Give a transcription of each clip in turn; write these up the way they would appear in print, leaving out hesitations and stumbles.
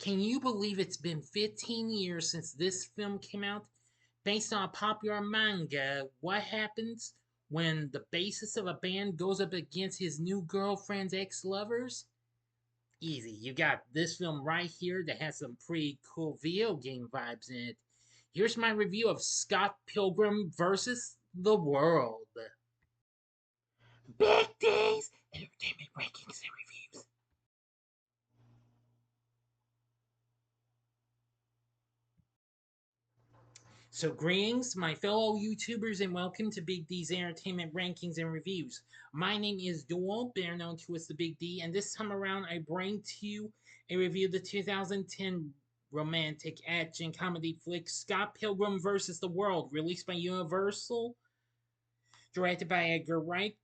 Can you believe it's been 15 years since this film came out? Based on a popular manga, what happens when the bassist of a band goes up against his new girlfriend's ex lovers? Easy, you got this film right here that has some pretty cool video game vibes in it. Here's my review of Scott Pilgrim versus the World. Big D's Entertainment Rankings and Reviews. So, greetings, my fellow YouTubers, and welcome to Big D's Entertainment Rankings and Reviews. My name is Dual, better known to as the Big D, and this time around I bring to you a review of the 2010 romantic action comedy flick Scott Pilgrim vs. the World, released by Universal, directed by Edgar Wright,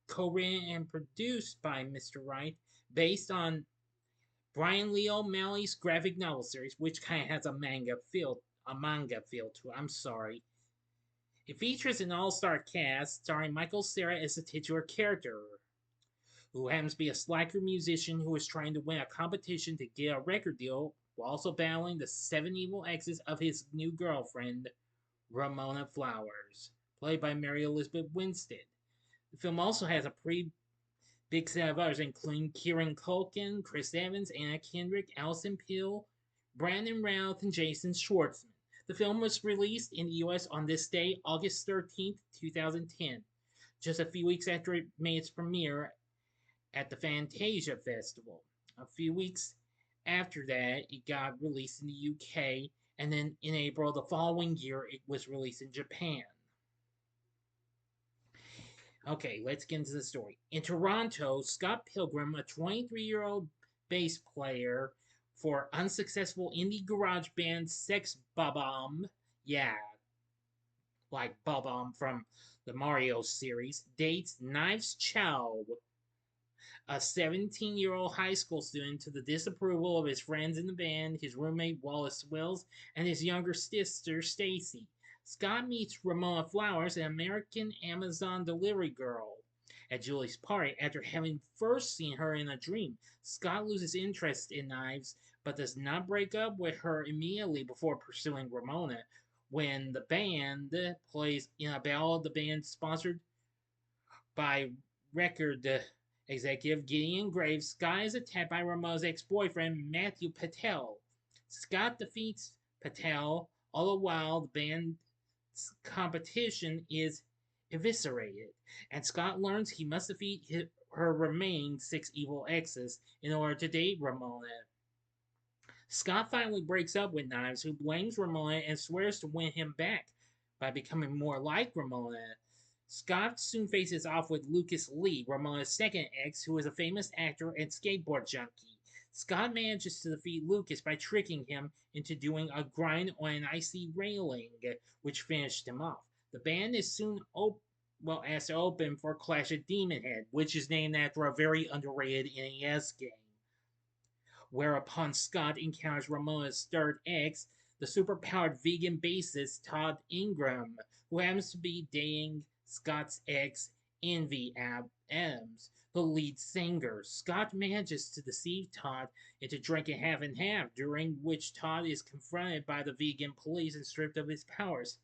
co-written and produced by Mr. Wright, based on Brian Lee O'Malley's graphic novel series, which kind of has a manga feel to it. I'm sorry. It features an all-star cast starring Michael Cera as the titular character, who happens to be a slacker musician who is trying to win a competition to get a record deal while also battling the seven evil exes of his new girlfriend, Ramona Flowers, played by Mary Elizabeth Winstead. The film also has a pretty big set of others, including Kieran Culkin, Chris Evans, Anna Kendrick, Alison, Brandon Routh, and Jason Schwartzman. The film was released in the US on this day, August 13th, 2010, just a few weeks after it made its premiere at the Fantasia Festival. A few weeks after that, it got released in the UK, and then in April the following year, it was released in Japan. Okay, let's get into the story. In Toronto, Scott Pilgrim, a 23-year-old bass player for unsuccessful indie garage band Sex Bob-omb, yeah, like Bob-omb from the Mario series, dates Knives Chow, a 17-year-old high school student, to the disapproval of his friends in the band, his roommate Wallace Wells, and his younger sister Stacy. Scott meets Ramona Flowers, an American Amazon delivery girl, at Julie's party. After having first seen her in a dream, Scott loses interest in Knives, but does not break up with her immediately before pursuing Ramona. When the band plays in a battle of the band sponsored by record executive Gideon Graves, Scott is attacked by Ramona's ex-boyfriend Matthew Patel. Scott defeats Patel, all the while the band's competition is eviscerated, and Scott learns he must defeat her remaining six evil exes in order to date Ramona. Scott finally breaks up with Knives, who blames Ramona and swears to win him back by becoming more like Ramona. Scott soon faces off with Lucas Lee, Ramona's second ex, who is a famous actor and skateboard junkie. Scott manages to defeat Lucas by tricking him into doing a grind on an icy railing, which finished him off. The band is soon asked to open for Clash at Demon Head, which is named after a very underrated NES game. Whereupon Scott encounters Ramona's third ex, the superpowered vegan bassist Todd Ingram, who happens to be dating Scott's ex, Envy Adams, the lead singer. Scott manages to deceive Todd into drinking half and half, during which Todd is confronted by the vegan police and stripped of his powers.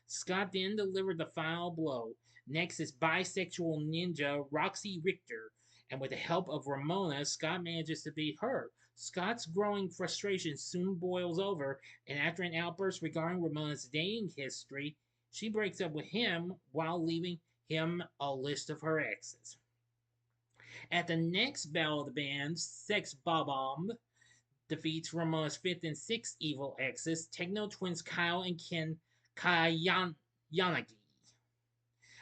Scott then delivered the final blow. Next is bisexual ninja Roxy Richter, and with the help of Ramona, Scott manages to beat her. Scott's growing frustration soon boils over, and after an outburst regarding Ramona's dating history, she breaks up with him while leaving him a list of her exes. At the next battle of the band, Sex Bob-omb defeats Ramona's fifth and sixth evil exes, Techno twins Kyle and Ken Kayanagi,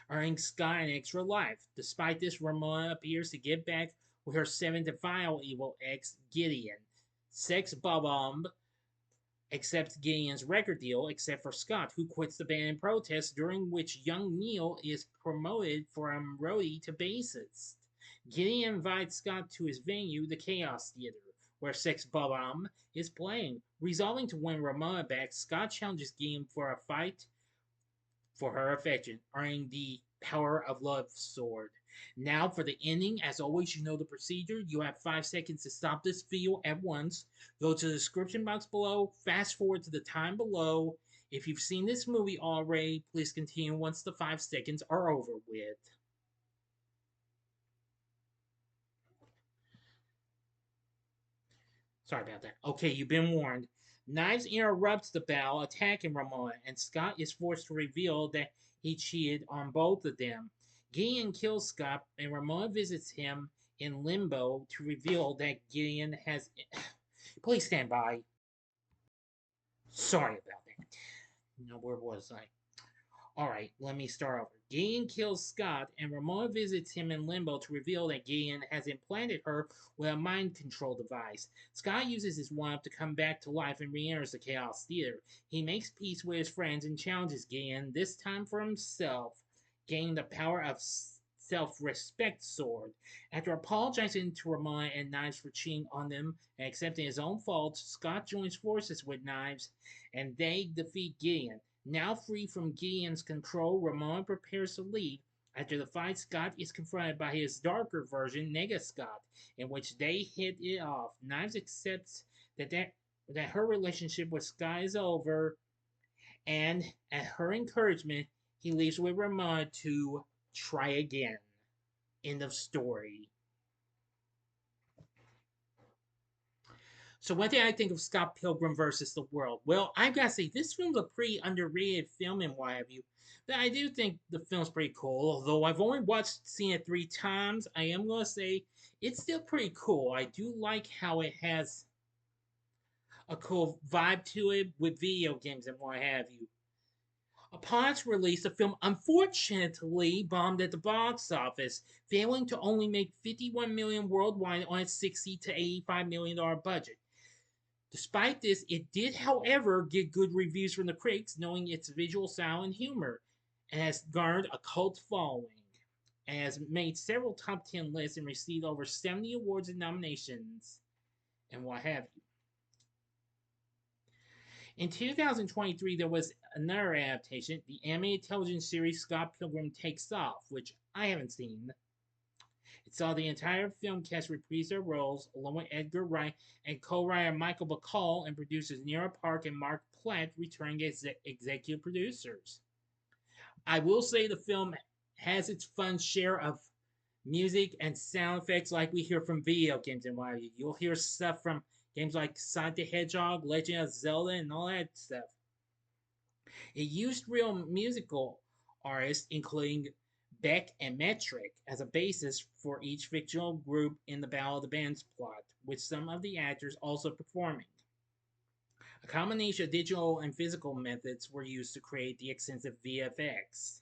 earning Scott an extra life. Despite this, Ramona appears to get back with her seventh and final evil ex, Gideon. Sex Bob-omb accepts Gideon's record deal, except for Scott, who quits the band in protest, during which young Neil is promoted from roadie to bassist. Gideon invites Scott to his venue, the Chaos Theater, where Sex Bob-omb is playing. Resolving to win Ramona back, Scott challenges Gideon for a fight for her affection, earning the Power of Love sword. Now for the ending. As always, you know the procedure. You have 5 seconds to stop this video at once. Go to the description box below. Fast forward to the time below. If you've seen this movie already, please continue once the 5 seconds are over with. Sorry about that. Okay, you've been warned. Knives interrupts the battle, attacking Ramona, and Scott is forced to reveal that he cheated on both of them. Gideon kills Scott, and Ramona visits him in limbo to reveal that Gideon has. Please stand by. Sorry about that. No, where was I? Alright, let me start over. Gideon kills Scott, and Ramona visits him in limbo to reveal that Gideon has implanted her with a mind control device. Scott uses his one-up to come back to life and re-enters the Chaos Theater. He makes peace with his friends and challenges Gideon, this time for himself, gaining the power of self-respect sword. After apologizing to Ramona and Knives for cheating on them and accepting his own faults, Scott joins forces with Knives, and they defeat Gideon. Now free from Gideon's control, Ramon prepares to leave. After the fight, Scott is confronted by his darker version, Nega Scott, in which they hit it off. Knives accepts that her relationship with Scott is over, and at her encouragement, he leaves with Ramon to try again. End of story. So what did I think of Scott Pilgrim versus the World? Well, I've got to say, this film's a pretty underrated film and what have you. But I do think the film's pretty cool. Although I've only seen it 3 times, I am going to say it's still pretty cool. I do like how it has a cool vibe to it with video games and what have you. Upon its release, the film unfortunately bombed at the box office, failing to only make $51 million worldwide on its $60 to $85 million budget. Despite this, it did, however, get good reviews from the critics, knowing its visual style and humor, and has garnered a cult following, and has made several top 10 lists and received over 70 awards and nominations, and what have you. In 2023, there was another adaptation, the animated television series Scott Pilgrim Takes Off, which I haven't seen. It saw the entire film cast reprise their roles, along with Edgar Wright and co-writer Michael Bacall and producers Nira Park and Mark Platt returning as executive producers. I will say the film has its fun share of music and sound effects like we hear from video games and what have you. You'll hear stuff from games like Sonic the Hedgehog, Legend of Zelda, and all that stuff. It used real musical artists, including Beck and Metric, as a basis for each fictional group in the Battle of the Bands plot, with some of the actors also performing. A combination of digital and physical methods were used to create the extensive VFX.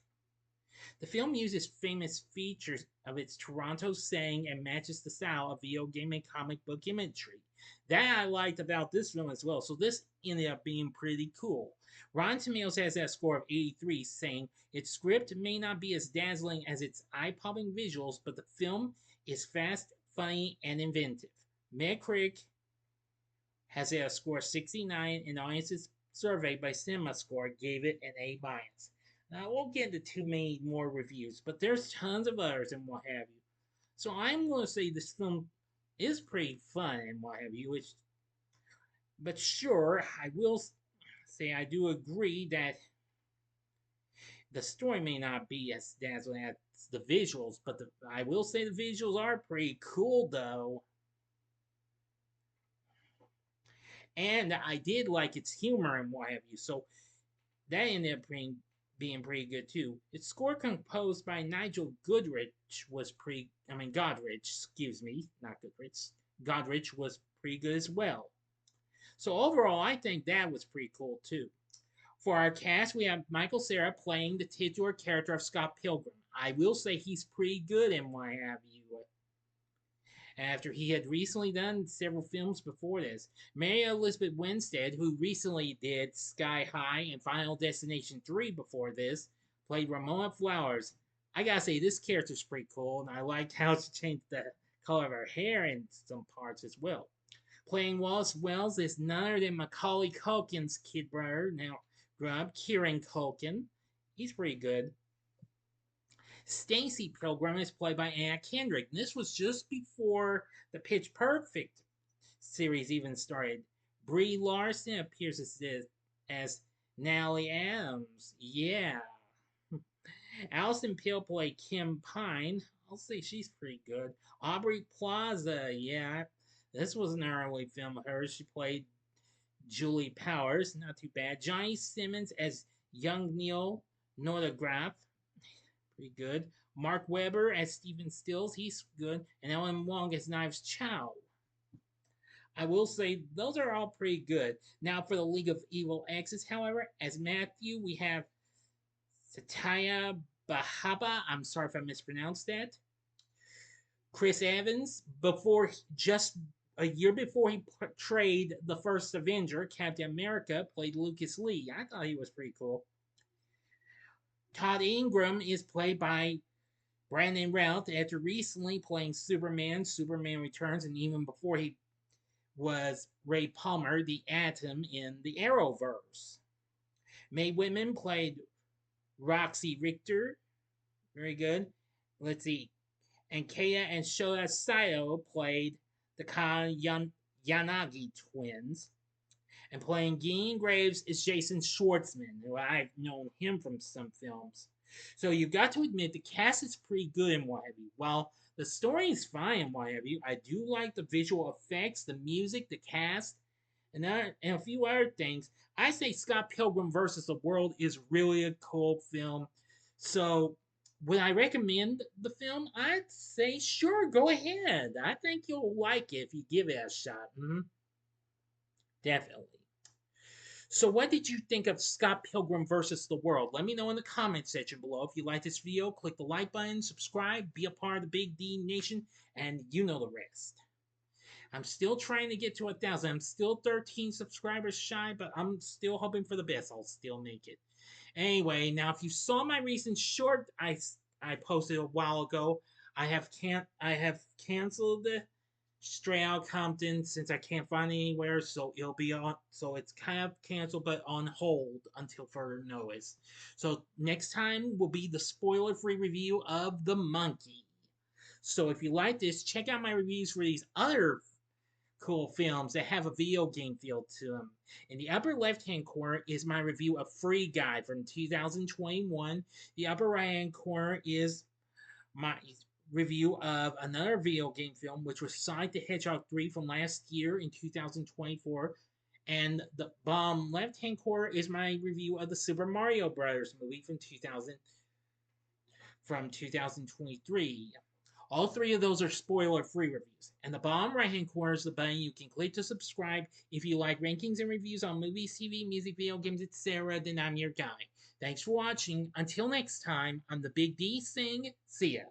The film uses famous features of its Toronto setting and matches the style of video game and comic book imagery. That I liked about this film as well, so this ended up being pretty cool. Rotten Tomatoes has a score of 83, saying its script may not be as dazzling as its eye-popping visuals, but the film is fast, funny, and inventive. Metacritic has a score of 69, and audiences surveyed by CinemaScore gave it an A-. Now, I won't get into too many more reviews, but there's tons of others and what have you. So I'm going to say this film is pretty fun and what have you. But sure, I will say I do agree that the story may not be as dazzling as the visuals, but I will say the visuals are pretty cool though. And I did like its humor and what have you. So that ended up being pretty good too. Its score composed by Nigel Godrich was Godrich, excuse me, not Goodrich. Godrich was pretty good as well. So overall, I think that was pretty cool too. For our cast, we have Michael Cera playing the titular character of Scott Pilgrim. I will say he's pretty good in what have you. After he had recently done several films before this. Mary Elizabeth Winstead, who recently did Sky High and Final Destination 3 before this, played Ramona Flowers. I gotta say, this character's pretty cool, and I liked how she changed the color of her hair in some parts as well. Playing Wallace Wells is none other than Macaulay Culkin's kid brother, now grown up, Kieran Culkin. He's pretty good. Stacy Pilgrim is played by Anna Kendrick. This was just before the Pitch Perfect series even started. Brie Larson appears as Nally Adams. Yeah. Alison Pill played Kim Pine. I'll say she's pretty good. Aubrey Plaza. Yeah. This was an early film of hers. She played Julie Powers. Not too bad. Johnny Simmons as young Neil Northrop. Pretty good. Mark Webber as Stephen Stills. He's good. And Ellen Wong as Knives Chow. I will say those are all pretty good. Now for the League of Evil Exes, however, as Matthew, we have Satya Bahaba. I'm sorry if I mispronounced that. Chris Evans, just a year before he portrayed the first Avenger, Captain America, played Lucas Lee. I thought he was pretty cool. Todd Ingram is played by Brandon Routh after recently playing Superman, Superman Returns, and even before he was Ray Palmer, the Atom in the Arrowverse. Mae Whitman played Roxy Richter. Very good. Let's see. And Kaya and Shoya Sato played the Yanagi twins. And playing Dean Graves is Jason Schwartzman, who I've known him from some films. So you've got to admit the cast is pretty good in what have you. While the story is fine in what have you, I do like the visual effects, the music, the cast, and a few other things. I say Scott Pilgrim vs. the World is really a cool film. So would I recommend the film? I'd say sure, go ahead. I think you'll like it if you give it a shot. Definitely. So what did you think of Scott Pilgrim vs. the World? Let me know in the comment section below. If you like this video, click the like button, subscribe, be a part of the Big D Nation, and you know the rest. I'm still trying to get to 1,000. I'm still 13 subscribers shy, but I'm still hoping for the best. I'll still make it. Anyway, now if you saw my recent short I posted a while ago, I have canceled Stray Out Compton since I can't find it anywhere, so it'll be on. So it's kind of canceled, but on hold until further notice. So next time will be the spoiler-free review of The Monkey. So if you like this, check out my reviews for these other cool films that have a video game feel to them. In the upper left-hand corner is my review of Free Guy from 2021. The upper right-hand corner is my review of another video game film, which was Sonic the Hedgehog 3 from last year in 2024. And the bottom left-hand corner is my review of the Super Mario Brothers movie from 2023. All three of those are spoiler-free reviews. And the bottom right-hand corner is the button you can click to subscribe. If you like rankings and reviews on movies, TV, music, video games, etc., then I'm your guy. Thanks for watching. Until next time, I'm the Big D saying, see ya.